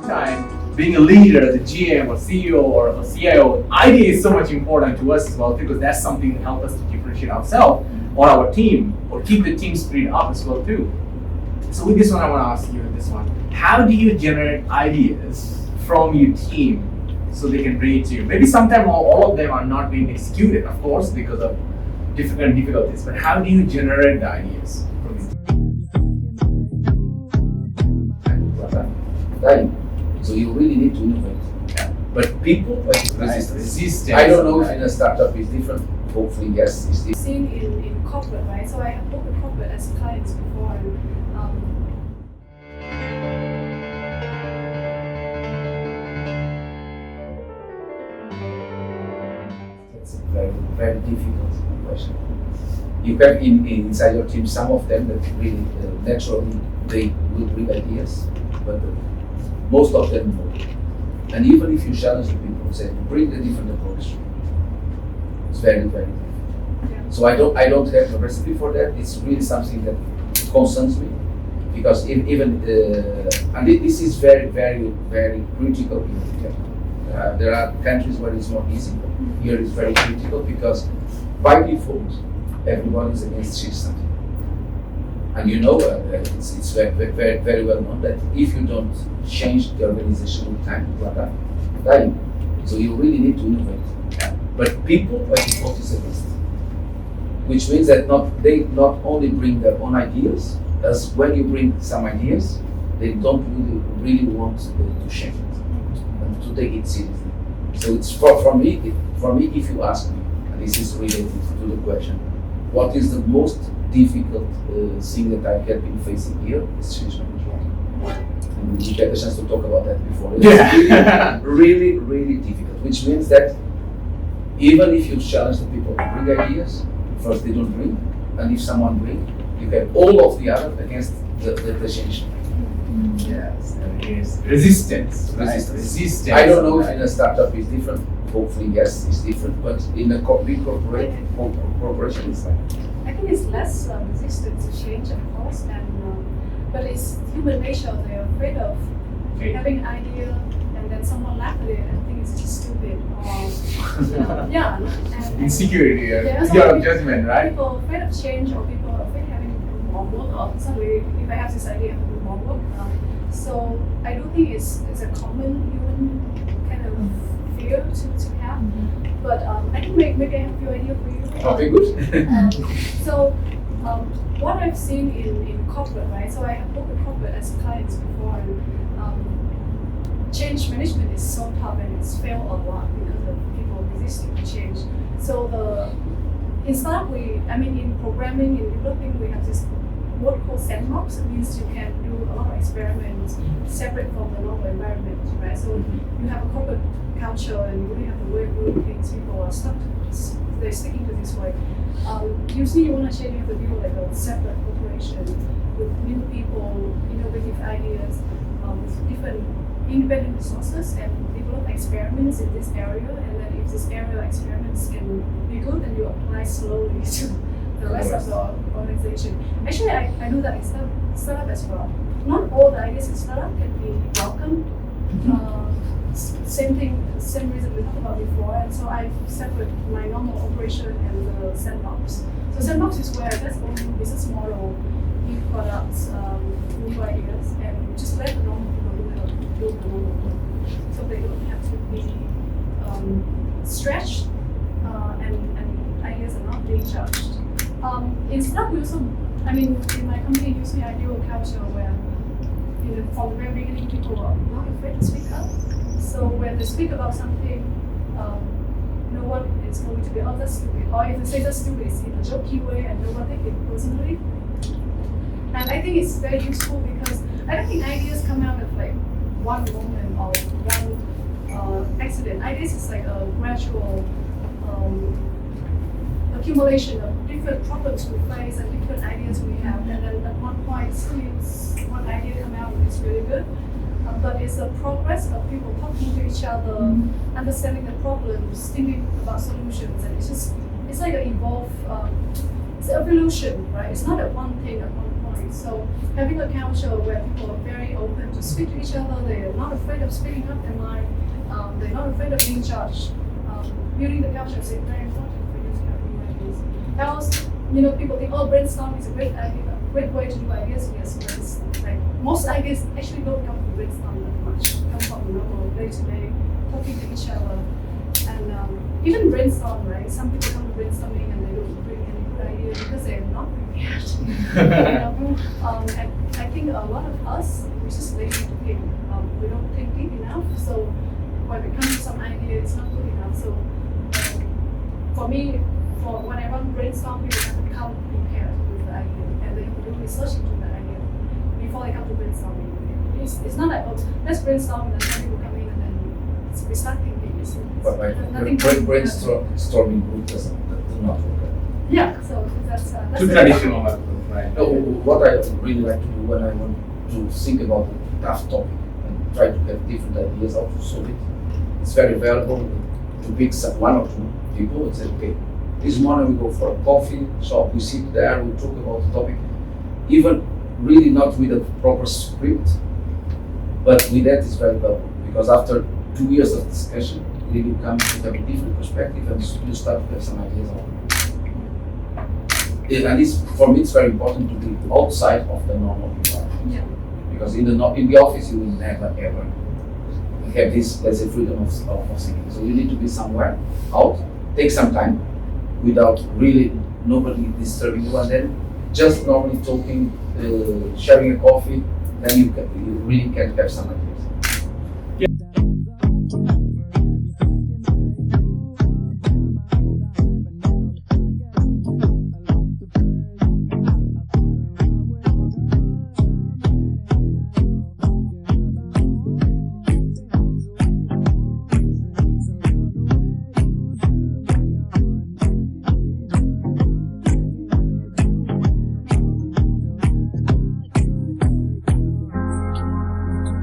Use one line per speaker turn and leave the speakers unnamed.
time, being a leader, as a GM or CEO or a CIO, idea is so much important to us as well, because that's something that helps us to differentiate ourselves or our team, or keep the team spirit up as well too. So with this one, I want to ask you this one: how do you generate ideas from your team so they can bring it to you? Maybe sometimes all of them are not being executed, of course, because of different difficulties. But how do you generate the ideas from your team?
Time. So you really need to innovate.
Yeah.
But people
resistance.
I don't know if in a startup is different. Hopefully, yes, it's different.
Seen in corporate, right? So I have worked with corporate as clients before.
That's a very, very difficult question. You have inside your team some of them that really naturally they will bring ideas, but most of them won't. And even if you challenge the people and say, bring a different approach, it's very, very difficult.
Yeah.
So I don't have a recipe for that. It's really something that concerns me, because even and this is very, very, very critical in India. There are countries where it's more easy. Here it's very critical because by default everyone is against change something. And you know, it's very, very, very well known that if you don't change the organization with time, you are dying. So you really need to innovate. But people by default is against, which means that they not only bring their own ideas, as when you bring some ideas, they don't really want to change it and to take it seriously. So it's for me, if you ask me, and this is related to the question, what is the most difficult thing that I have been facing here is change management. And we had a chance to talk about that before. It's really, really difficult, which means that even if you challenge the people to bring ideas, first they don't bring, and if someone brings, you have all of the others against the change.
Yes, there is resistance. Right? Resistance.
I don't know if in a startup is different. Hopefully, yes, it's different. But in a big corporation, it's like.
I think it's less resistant to change, of course, but it's human nature. They're afraid of having an idea and then someone laughs at it and think it's just stupid. Or, yeah. And
insecurity,
yeah,
fear of judgment, right?
People are afraid of change, or people are afraid of having to do more work, or suddenly, if I have this idea, I have to do more work. So I do think it's a common human kind of fear to have. But I can maybe I have a few ideas for you.
Okay, good.
So what I've seen in corporate, right? So I have worked with corporate as clients before, and change management is so tough and it's failed a lot because of people resisting to change. So in startup, in programming, in developing, we have this what called sandbox. It means you can do a lot of experiments separate from the normal environment, right? So you have a corporate culture and you really have the way of doing things. People are they're sticking to this way. Usually you want to change, you have to build like a separate corporation with new people, innovative ideas, with different independent resources, and develop experiments in this area. And then if this area experiments can be good, then you apply slowly to the rest of the organization. Actually, I do that in startup as well. Not all the ideas in startup can be welcomed. Same reason we talked about before, and so I separate my normal operation and the sandbox. So sandbox is where that's only business model, new products, new ideas, and just let the normal people do the normal work, so they don't have to be stretched, and ideas are not being judged. In startup, we also, in my company, usually I do a culture where, from the very beginning, people are not afraid to speak up. So when they speak about something, no one is going to be, oh, that's stupid. Or if they say that's stupid, it's in a jokey way and no one take it personally. And I think it's very useful because I don't think ideas come out of like one moment or one accident. Ideas is like a gradual accumulation of different problems we face and different ideas we have. And then at one point, one idea come out and it's really good. But it's a progress of people talking to each other, understanding the problems, thinking about solutions, and it's like an evolve, it's evolution, right? It's not a one thing at one point. right? So having a culture where people are very open to speak to each other, they're not afraid of speaking up their mind, they're not afraid of being judged. Building the culture is very important for you to have new ideas. Else, people think, oh, brainstorming is a great idea, a great way to do ideas. Yes, but it's like most ideas actually don't come from brainstorming that much. Come from normal day-to-day talking to each other. And even brainstorm, right? Some people come to brainstorming and they don't bring any good idea because they're not prepared. And I think a lot of us, we're just lazy to think. We don't think deep enough. So when it comes to some idea, it's not good enough. So for me, for when I run brainstorm, people have to come prepared with the idea and they have to do research into the idea before they come to brainstorming. It's not like, oh, let's brainstorm and then people come in and then we start thinking.
But brainstorming group does not work.
Yeah, so that's
Too traditional, right?
No, what I really like to do when I want to think about a tough topic and try to have different ideas how to solve it, it's very valuable to pick one or two people and say, okay, this morning we go for a coffee shop, we sit there, we talk about the topic, even really not with a proper script, but with that is very valuable because after 2 years of discussion, you come to have a different perspective and you start to have some ideas on it. And for me, it's very important to be outside of the normal environment.
Yeah.
Because in the office, you will never ever have this, let's say, freedom of thinking. So you need to be somewhere out, take some time without really nobody disturbing you, and then just normally talking, sharing a coffee, then you really can have some ideas.